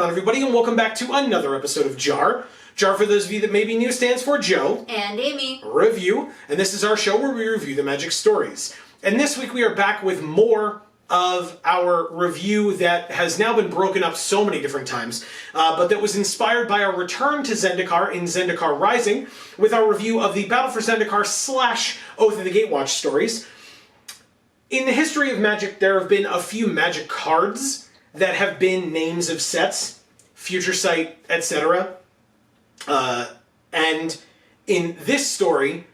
on, everybody, and welcome back to another episode of JaAR. JaAR, for those of you that may be new, stands for Joe and Amy Review, and this is our show where we review the Magic stories. And this week we are back with more of our review that has now been broken up so many different times, but that was inspired by our return to Zendikar in Zendikar Rising with our review of the Battle for Zendikar / Oath of the Gatewatch stories. In the history of Magic, there have been a few Magic cards that have been names of sets, Future Sight, etc. And in this story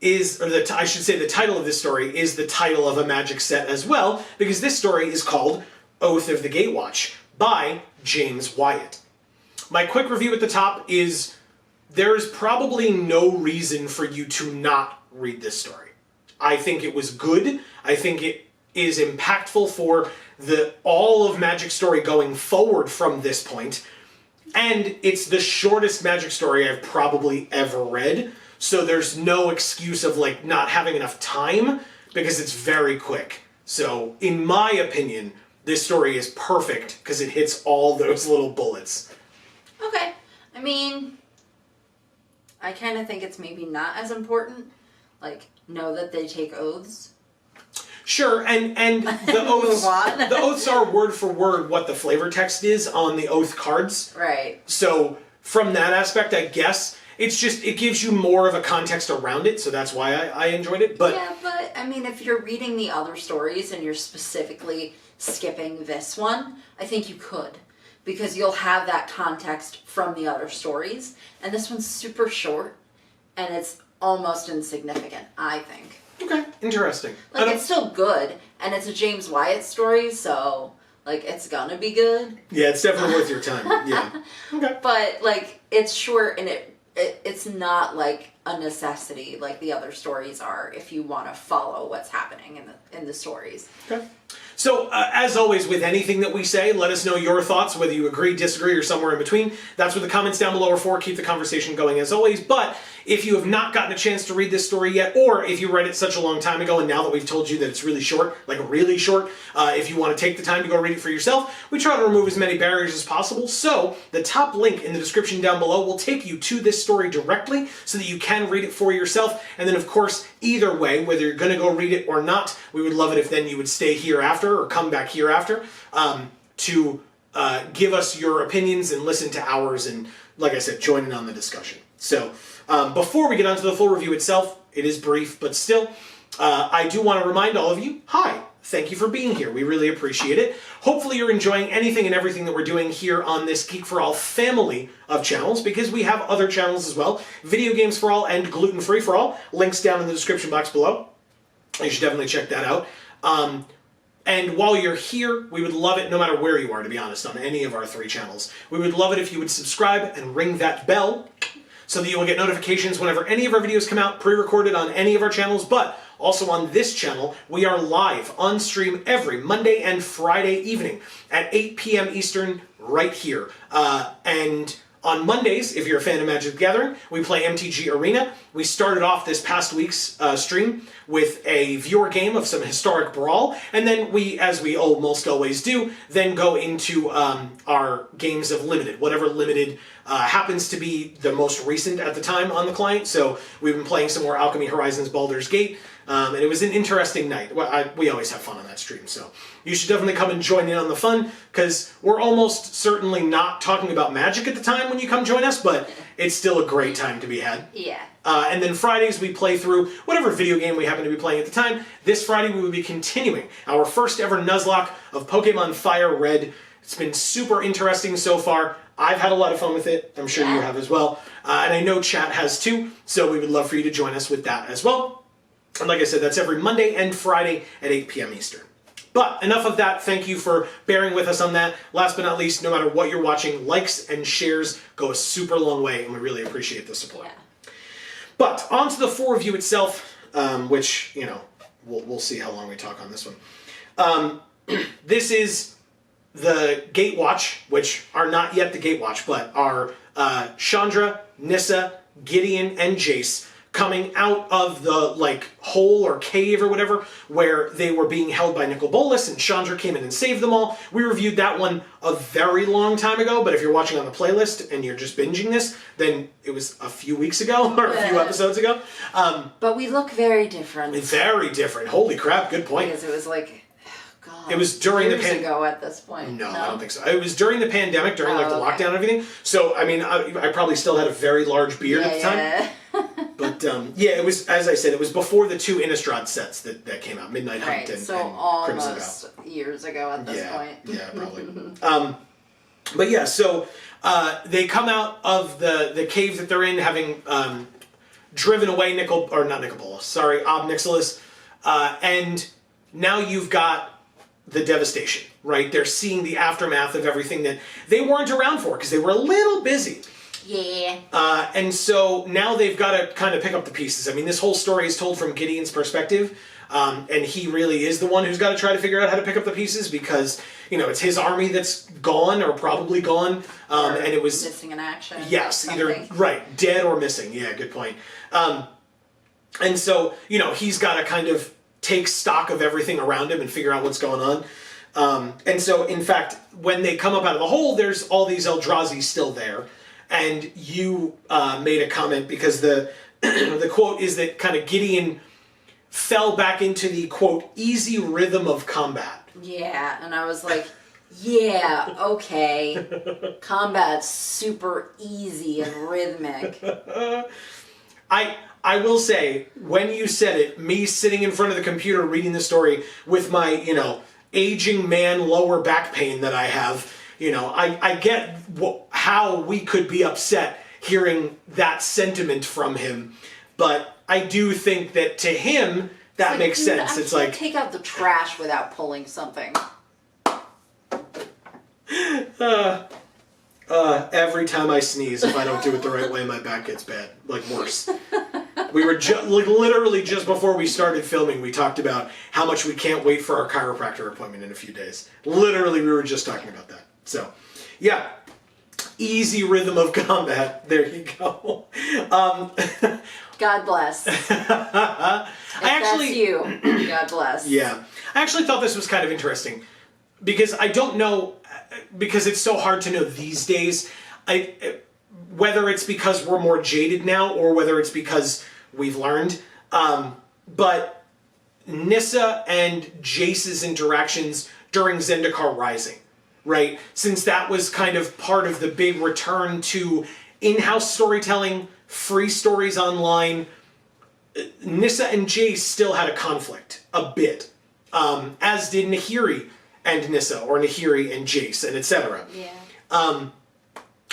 I should say the title of this story is the title of a Magic set as well, because this story is called Oath of the Gatewatch by James Wyatt. My quick review at the top is there's probably no reason for you to not read this story. I think it was good. I think it is impactful for all of Magic story going forward from this point. And it's the shortest Magic story I've probably ever read. So there's no excuse of not having enough time, because it's very quick. So in my opinion, this story is perfect because it hits all those little bullets. Okay. I mean, I kind of think it's maybe not as important. Know that they take oaths. Sure, and the oaths the oaths are word for word what the flavor text is on the oath cards. Right. So from that aspect, I guess it's just it gives you more of a context around it, so that's why I enjoyed it. But yeah, but I mean, if you're reading the other stories and you're specifically skipping this one, I think you could, because you'll have that context from the other stories, and this one's super short and it's almost insignificant, I think. Okay, interesting. It's still good, and it's a James Wyatt story, so it's gonna be good. Yeah, it's definitely worth your time. Yeah. Okay. But it's short, and it's not a necessity like the other stories are if you want to follow what's happening in the stories. Okay. So, as always, with anything that we say, let us know your thoughts, whether you agree, disagree, or somewhere in between. That's what the comments down below are for. Keep the conversation going, as always. But if you have not gotten a chance to read this story yet, or if you read it such a long time ago, and now that we've told you that it's really short, really short, if you want to take the time to go read it for yourself, we try to remove as many barriers as possible. So, the top link in the description down below will take you to this story directly, so that you can read it for yourself. And then, of course, either way, whether you're going to go read it or not, we would love it if then you would stay here after, or come back here after, to give us your opinions and listen to ours, and like I said, join in on the discussion. So before we get on to the full review itself, it is brief, but still, I do want to remind all of you, hi, thank you for being here. We really appreciate it. Hopefully you're enjoying anything and everything that we're doing here on this Geek for All family of channels, because we have other channels as well, Video Games for All and Gluten Free for All. Links down in the description box below. You should definitely check that out. And while you're here, we would love it, no matter where you are, to be honest, on any of our 3 channels. We would love it if you would subscribe and ring that bell so that you will get notifications whenever any of our videos come out, pre-recorded on any of our channels, but also on this channel, we are live on stream every Monday and Friday evening at 8 p.m. Eastern right here. And on Mondays, if you're a fan of Magic the Gathering, we play MTG Arena. We started off this past week's stream with a viewer game of some historic brawl, and then we, as we almost always do, then go into our games of Limited, whatever Limited happens to be the most recent at the time on the client. So we've been playing some more Alchemy Horizons Baldur's Gate, and it was an interesting night. We always have fun on that stream, so you should definitely come and join in on the fun, because we're almost certainly not talking about Magic at the time when you come join us, but it's still a great time to be had. Yeah. And then Fridays we play through whatever video game we happen to be playing at the time. This Friday we will be continuing our first ever Nuzlocke of Pokemon Fire Red. It's been super interesting so far. I've had a lot of fun with it. I'm sure you have as well. And I know chat has too, so we would love for you to join us with that as well. And like I said, that's every Monday and Friday at 8 p.m. Eastern. But enough of that. Thank you for bearing with us on that. Last but not least, no matter what you're watching, likes and shares go a super long way, and we really appreciate the support. Yeah. But on to the full review itself, which, we'll see how long we talk on this one. This is the Gatewatch, which are not yet the Gatewatch, but are Chandra, Nissa, Gideon, and Jace coming out of the like hole or cave or whatever where they were being held by Nicol Bolas, and Chandra came in and saved them all. We reviewed that one a very long time ago, but if you're watching on the playlist and you're just binging this, then it was a few weeks ago or a few episodes ago. But we look very different. Very different. Holy crap, good point. Because it was like, God, it was during the years ago at this point. No, I don't think so. It was during the pandemic, during like the okay. lockdown and everything. So, I mean, I probably still had a very large beard at the time. But, it was, as I said, it was before the 2 Innistrad sets that came out, Midnight Hunt and Crimson Vow. Years ago at this point. Yeah, probably. But yeah, so they come out of the cave that they're in, having driven away Ob Nixilis, and now you've got the devastation, right? They're seeing the aftermath of everything that they weren't around for because they were a little busy. Yeah. And so now they've got to kind of pick up the pieces. I mean, this whole story is told from Gideon's perspective, and he really is the one who's got to try to figure out how to pick up the pieces because, it's his army that's gone or probably gone, and it was... missing in action. Yes, either, right, dead or missing. Yeah, good point. And so, he's got to kind of take stock of everything around him and figure out what's going on. And so, in fact, when they come up out of the hole, there's all these Eldrazi still there. And you made a comment because the the quote is that kind of Gideon fell back into the, quote, easy rhythm of combat. Yeah, and I was like, yeah, okay. Combat's super easy and rhythmic. I will say, when you said it, me sitting in front of the computer reading the story with my, aging man lower back pain that I have, I get how we could be upset hearing that sentiment from him. But I do think that to him, that makes sense. It's like... take out the trash without pulling something. Every time I sneeze, if I don't do it the right way, my back gets bad. Like, worse. We were literally just before we started filming, we talked about how much we can't wait for our chiropractor appointment in a few days. Literally, we were just talking about that. So, yeah. Easy rhythm of combat. There you go. God bless. That's you. God bless. Yeah. I actually thought this was kind of interesting. Because I don't know, because it's so hard to know these days, whether it's because we're more jaded now or whether it's because we've learned. But Nissa and Jace's interactions during Zendikar Rising, right? Since that was kind of part of the big return to in-house storytelling, free stories online, Nissa and Jace still had a conflict, a bit. As did Nahiri and Nissa, or Nahiri and Jace, and etc. Yeah.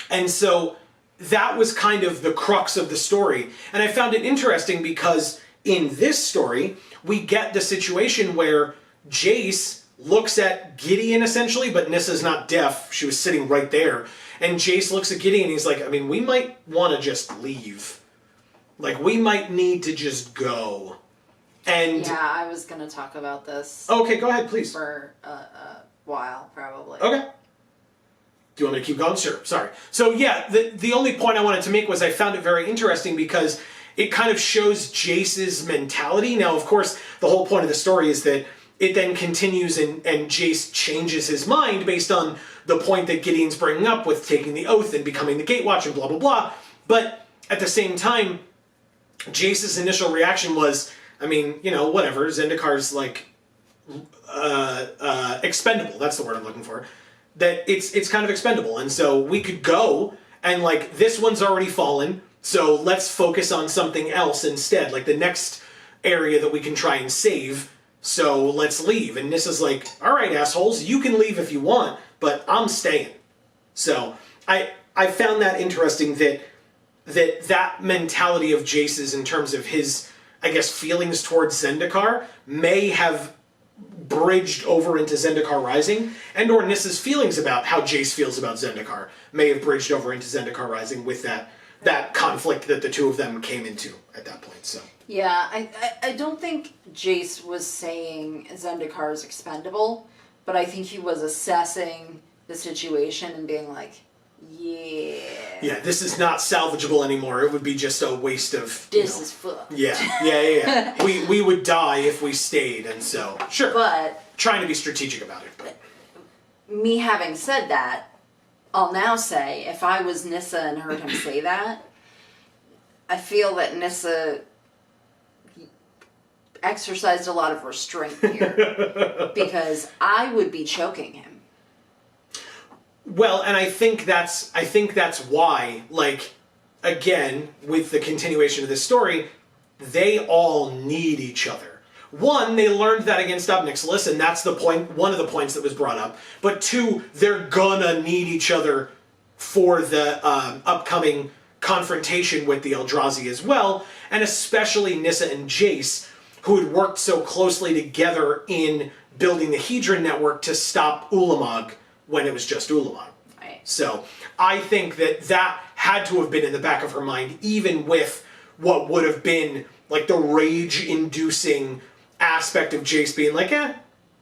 And so that was kind of the crux of the story. And I found it interesting because in this story, we get the situation where Jace looks at Gideon essentially, but Nissa's not deaf. She was sitting right there. And Jace looks at Gideon and he's like, I mean, we might want to just leave. Like, we might need to just go. And yeah, I was going to talk about this. Okay, go ahead, please. For a while, probably. Okay. Do you want me to keep going? Sure, sorry. So yeah, the only point I wanted to make was I found it very interesting because it kind of shows Jace's mentality. Now, of course, the whole point of the story is that it then continues and Jace changes his mind based on the point that Gideon's bringing up with taking the oath and becoming the Gatewatch and blah, blah, blah. But at the same time, Jace's initial reaction was, I mean, whatever, Zendikar's like expendable. That's the word I'm looking for. That it's kind of expendable. And so we could go and like, this one's already fallen, so let's focus on something else instead. Like the next area that we can try and save, so let's leave. And Nissa's like, all right, assholes, you can leave if you want, but I'm staying. So I found that interesting that mentality of Jace's in terms of his, I guess, feelings towards Zendikar may have bridged over into Zendikar Rising, and or Nissa's feelings about how Jace feels about Zendikar may have bridged over into Zendikar Rising with that conflict that the two of them came into at that point. So yeah, I don't think Jace was saying Zendikar is expendable, but I think he was assessing the situation and being like, Yeah. Yeah, this is not salvageable anymore. It would be just a waste of. This is fucked. Yeah. we would die if we stayed, and so sure. But trying to be strategic about it. But me having said that, I'll now say if I was Nissa and heard him say that, I feel that Nissa exercised a lot of restraint here because I would be choking him. Well, and I think that's why, like, again, with the continuation of this story, they all need each other. One, they learned that against Obnixilis, and that's the point, one of the points that was brought up. But two, they're gonna need each other for the upcoming confrontation with the Eldrazi as well, and especially Nissa and Jace, who had worked so closely together in building the Hedron network to stop Ulamog when it was just Ulamog. Right. So I think that had to have been in the back of her mind, even with what would have been like the rage-inducing aspect of Jace being like,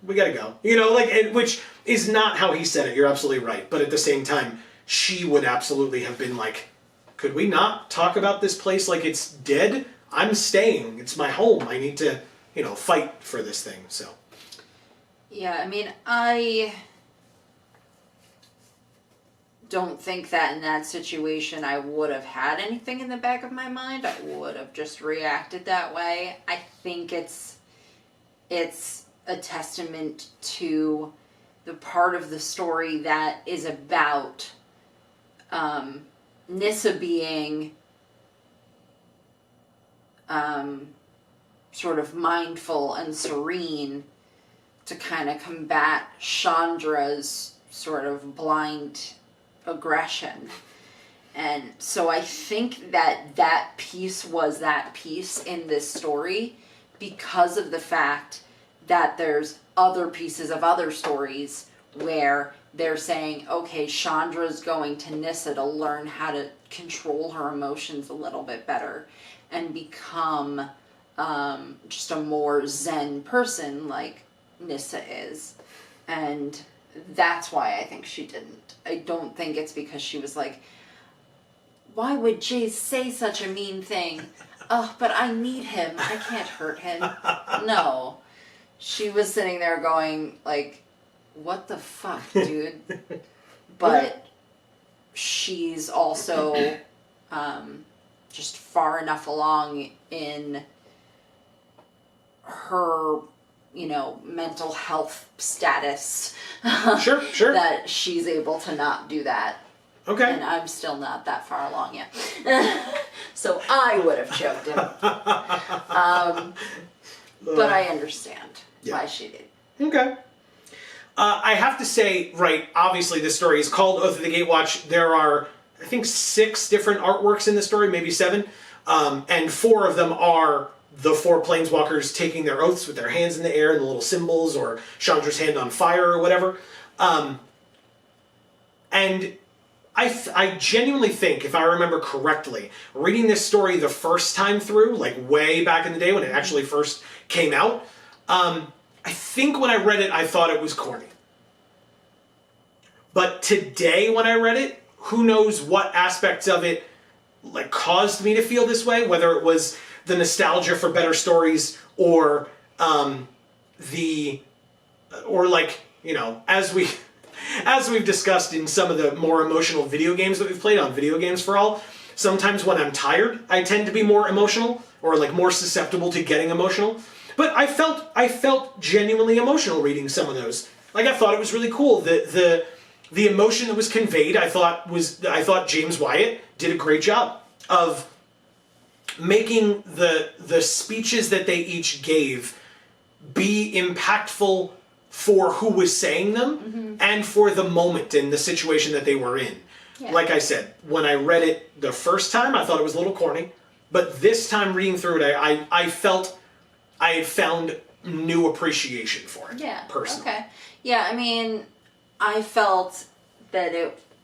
we gotta go. You know, like, which is not how he said it, you're absolutely right. But at the same time, she would absolutely have been like, could we not talk about this place like it's dead? I'm staying. It's my home. I need to, fight for this thing, so. Yeah, I mean, I don't think that in that situation I would have had anything in the back of my mind. I would have just reacted that way. I think it's a testament to the part of the story that is about Nissa being sort of mindful and serene to kind of combat Chandra's sort of blind aggression. And so I think that piece was that piece in this story because of the fact that there's other pieces of other stories where they're saying, okay, Chandra's going to Nissa to learn how to control her emotions a little bit better and become just a more zen person like Nissa is. And that's why I think she didn't. I don't think it's because she was like, why would Jace say such a mean thing? Oh, but I need him. I can't hurt him. No. She was sitting there going, like, what the fuck, dude? But she's also just far enough along in her, mental health status. Sure. That she's able to not do that. Okay. And I'm still not that far along yet. So I would have choked him. But I understand why she did. Okay. I have to say, right, obviously this story is called Oath of the Gatewatch. There are, I think, 6 different artworks in the story, maybe 7. And 4 of them are the 4 planeswalkers taking their oaths with their hands in the air and the little symbols, or Chandra's hand on fire or whatever. And I genuinely think, if I remember correctly, reading this story the first time through, like way back in the day when it actually first came out, I think when I read it, I thought it was corny. But today when I read it, who knows what aspects of it like caused me to feel this way, whether it was the nostalgia for better stories or as we've discussed in some of the more emotional video games that we've played on Video Games for All, sometimes when I'm tired, I tend to be more emotional or like more susceptible to getting emotional. But I felt genuinely emotional reading some of those. Like, I thought it was really cool. The emotion that was conveyed, I thought James Wyatt did a great job of making the speeches that they each gave be impactful for who was saying them and for the moment and the situation that they were in. Yeah. Like I said, when I read it the first time, I thought it was a little corny. But this time reading through it, I felt I had found new appreciation for it. Yeah. Personally. Okay. Yeah, I mean, I felt that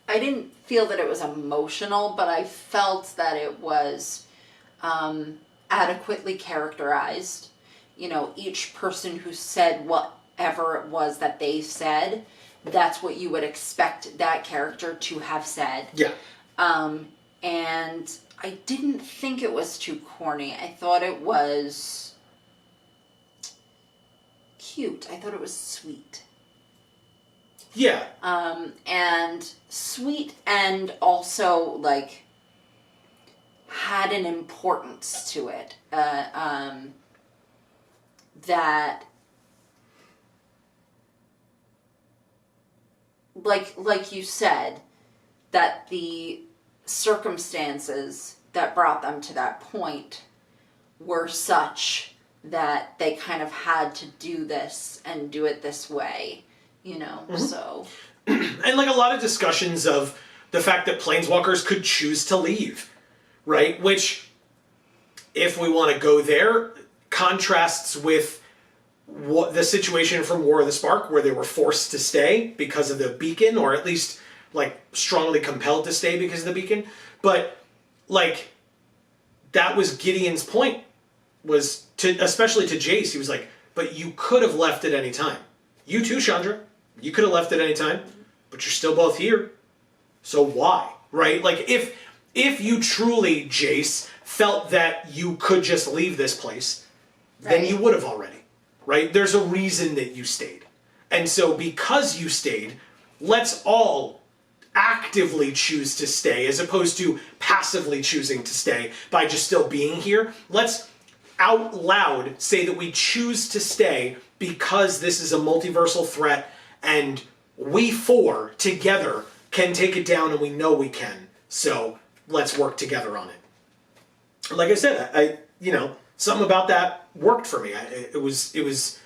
I didn't feel that it was emotional, but I felt that it was adequately characterized. Each person who said whatever it was that they said, that's what you would expect that character to have said. Yeah. And I didn't think it was too corny. I thought it was cute. I thought it was sweet. Yeah. And sweet, and also, like, had an importance to it. That, like you said, that the circumstances that brought them to that point were such that they kind of had to do this and do it this way, you know, so. And like a lot of discussions of the fact that planeswalkers could choose to leave, right? Which, if we want to go there, contrasts with what the situation from War of the Spark, where they were forced to stay because of the beacon, or at least like strongly compelled to stay because of the beacon. But like, that was Gideon's point, was to, especially to Jace, he was like, but you could have left at any time. You too, Chandra. You could have left at any time, but you're still both here. So why? Right? Like, if you truly, Jace, felt that you could just leave this place, then you would have already. Right? There's a reason that you stayed. And so because you stayed, let's all actively choose to stay as opposed to passively choosing to stay by just still being here. Let's out loud say that we choose to stay because this is a multiversal threat and we four together can take it down, and we know we can. So let's work together on it. Like I said, I something about that worked for me. It was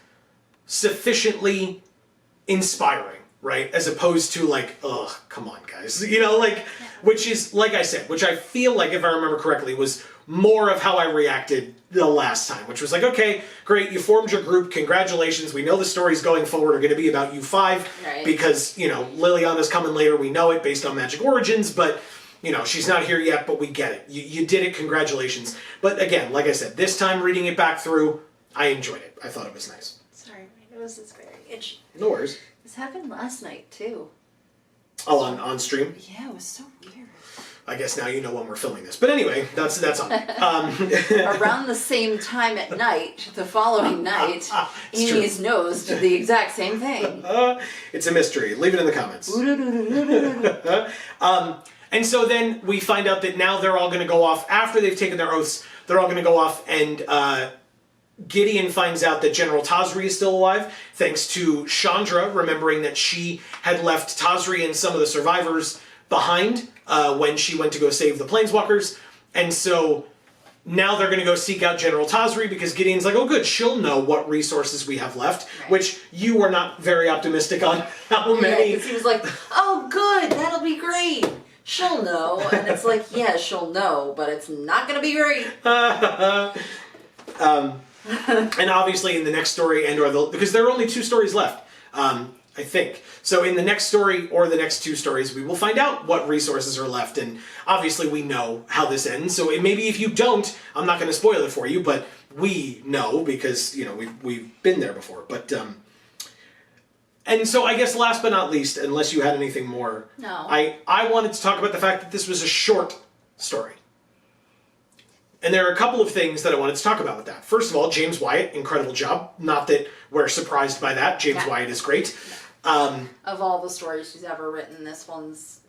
sufficiently inspiring, right? As opposed to like, ugh, come on, guys. Which is, like I said, which I feel like, if I remember correctly, was more of how I reacted the last time, which was like, okay, great, you formed your group, congratulations, we know the stories going forward are going to be about you five, because, Liliana's coming later, we know it based on Magic Origins, but, she's not here yet, but we get it. You did it, congratulations. But again, like I said, this time reading it back through, I enjoyed it. I thought it was nice. Sorry, my nose is very itchy. No worries. This happened last night, too. Oh, on stream? Yeah, it was so weird. I guess now you know when we're filming this. But anyway, that's on me. Around the same time at night, the following night, Amy's nose did the exact same thing. It's a mystery. Leave it in the comments. And so then we find out that now they're all going to go off, after they've taken their oaths, they're all going to go off, and Gideon finds out that General Tazri is still alive, thanks to Chandra remembering that she had left Tazri and some of the survivors behind when she went to go save the Planeswalkers. And so now they're going to go seek out General Tazri, because Gideon's like, oh good, she'll know what resources we have left, which you are not very optimistic on how many. Yeah, because he was like, oh good, that'll be great. She'll know. And it's like, yeah, she'll know, but it's not going to be great. And obviously in the next story, because there are only 2 stories left, I think. So in the next story, or the next 2 stories, we will find out what resources are left, and obviously we know how this ends. So maybe if you don't, I'm not going to spoil it for you, but we know, because, we've been there before. But, and so I guess last but not least, unless you had anything more, no. I wanted to talk about the fact that this was a short story. And there are a couple of things that I wanted to talk about with that. First of all, James Wyatt, incredible job. Not that we're surprised by that. James Wyatt is great. Of all the stories she's ever written, this one's,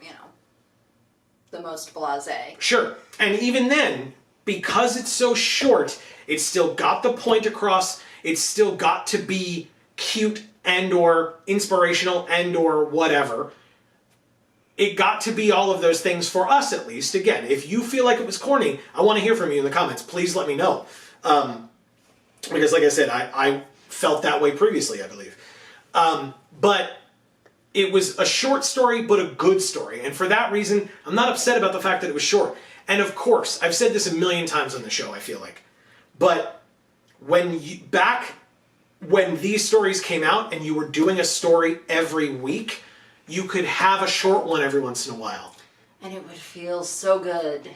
the most blasé. Sure. And even then, because it's so short, it's still got the point across. It's still got to be cute and or inspirational and or whatever. It got to be all of those things for us, at least. Again, if you feel like it was corny, I want to hear from you in the comments. Please let me know. Because like I said, I felt that way previously, I believe. But it was a short story, but a good story. And for that reason, I'm not upset about the fact that it was short. And of course, I've said this a million times on the show, I feel like. But when these stories came out and you were doing a story every week, you could have a short one every once in a while. And it would feel so good.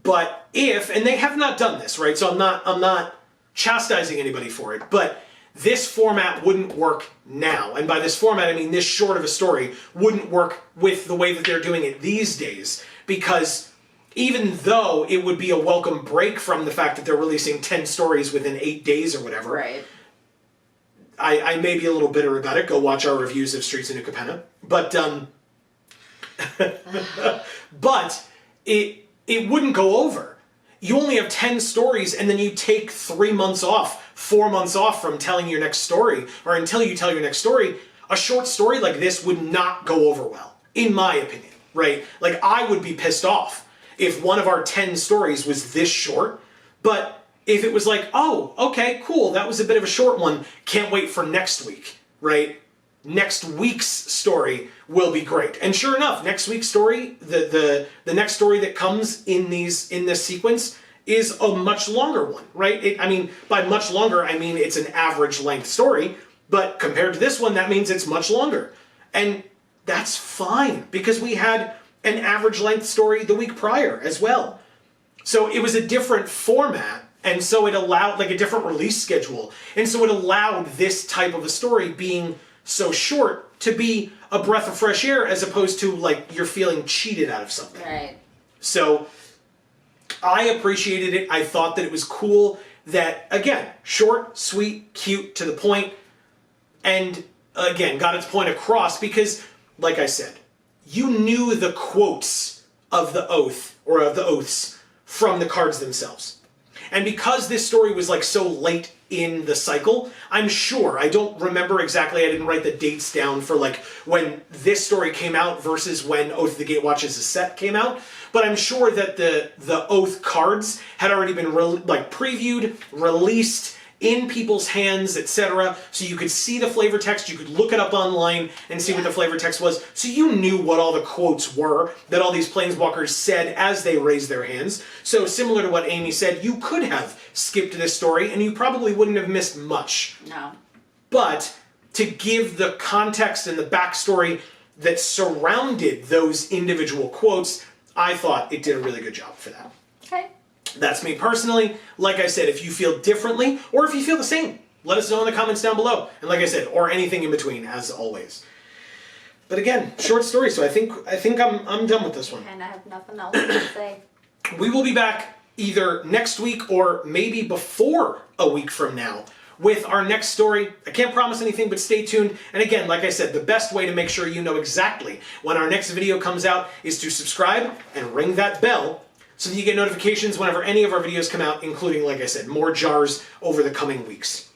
But and they have not done this, right? So I'm not chastising anybody for it, but this format wouldn't work now. And by this format, I mean this short of a story wouldn't work with the way that they're doing it these days, because even though it would be a welcome break from the fact that they're releasing 10 stories within 8 days or whatever, Right. I may be a little bitter about it. Go watch our reviews of Streets of New Capenna. But but it wouldn't go over. You only have 10 stories, and then you take 3 months off, 4 months off from telling your next story, or until you tell your next story. A short story like this would not go over well, in my opinion, right? Like, I would be pissed off if one of our 10 stories was this short, but if it was like, oh, okay, cool, that was a bit of a short one, can't wait for next week, right? Next week's story will be great. And sure enough, next week's story, the next story that comes in this sequence is a much longer one, right? I mean, by much longer, I mean it's an average length story, but compared to this one, that means it's much longer. And that's fine, because we had an average length story the week prior as well. So it was a different format, and so it allowed, like, a different release schedule. And so it allowed this type of a story being so short to be a breath of fresh air, as opposed to, like, you're feeling cheated out of something. Right. So I appreciated it. I thought that it was cool that, again, short, sweet, cute, to the point, and again, got its point across because, like I said, you knew the quotes of the oath, or of the oaths, from the cards themselves. And because this story was like so late in the cycle, I'm sure, I don't remember exactly, I didn't write the dates down for like when this story came out versus when Oath of the Gatewatch as a set came out, but I'm sure that the Oath cards had already been previewed, released, in people's hands, etc. So you could see the flavor text, you could look it up online and see what the flavor text was. So you knew what all the quotes were that all these planeswalkers said as they raised their hands. So similar to what Amy said, you could have skipped this story and you probably wouldn't have missed much. No. But to give the context and the backstory that surrounded those individual quotes, I thought it did a really good job for that. Okay. That's me personally. Like I said, if you feel differently, or if you feel the same, let us know in the comments down below. And like I said, or anything in between, as always. But again, short story, so I think I'm done with this one. And I have nothing else to say. We will be back either next week or maybe before a week from now with our next story. I can't promise anything, but stay tuned. And again, like I said, the best way to make sure you know exactly when our next video comes out is to subscribe and ring that bell, so that you get notifications whenever any of our videos come out, including, like I said, more JaARs over the coming weeks.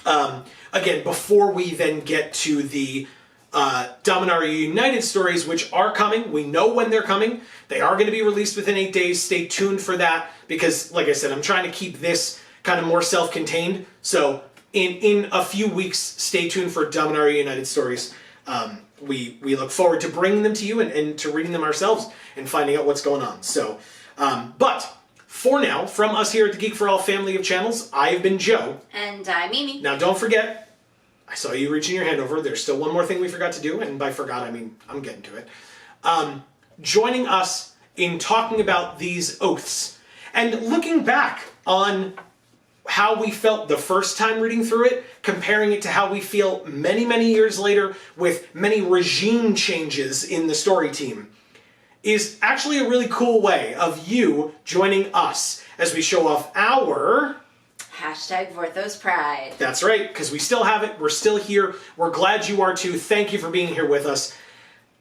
Again, before we then get to the Dominaria United stories, which are coming, we know when they're coming. They are going to be released within 8 days. Stay tuned for that, because, like I said, I'm trying to keep this kind of more self-contained. So in a few weeks, stay tuned for Dominaria United stories. We look forward to bringing them to you and to reading them ourselves and finding out what's going on. So, but for now, from us here at the Geek for All family of channels, I have been Joe. And I'm Mimi. Now, don't forget, I saw you reaching your hand over. There's still one more thing we forgot to do, and by forgot, I mean I'm getting to it. Joining us in talking about these oaths and looking back on how we felt the first time reading through it, comparing it to how we feel many, many years later with many regime changes in the story team, is actually a really cool way of you joining us as we show off our... Hashtag Vorthos Pride. That's right, because we still have it, we're still here, we're glad you are too, thank you for being here with us,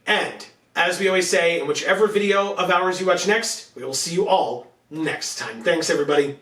and as we always say, in whichever video of ours you watch next, we will see you all next time. Thanks, everybody.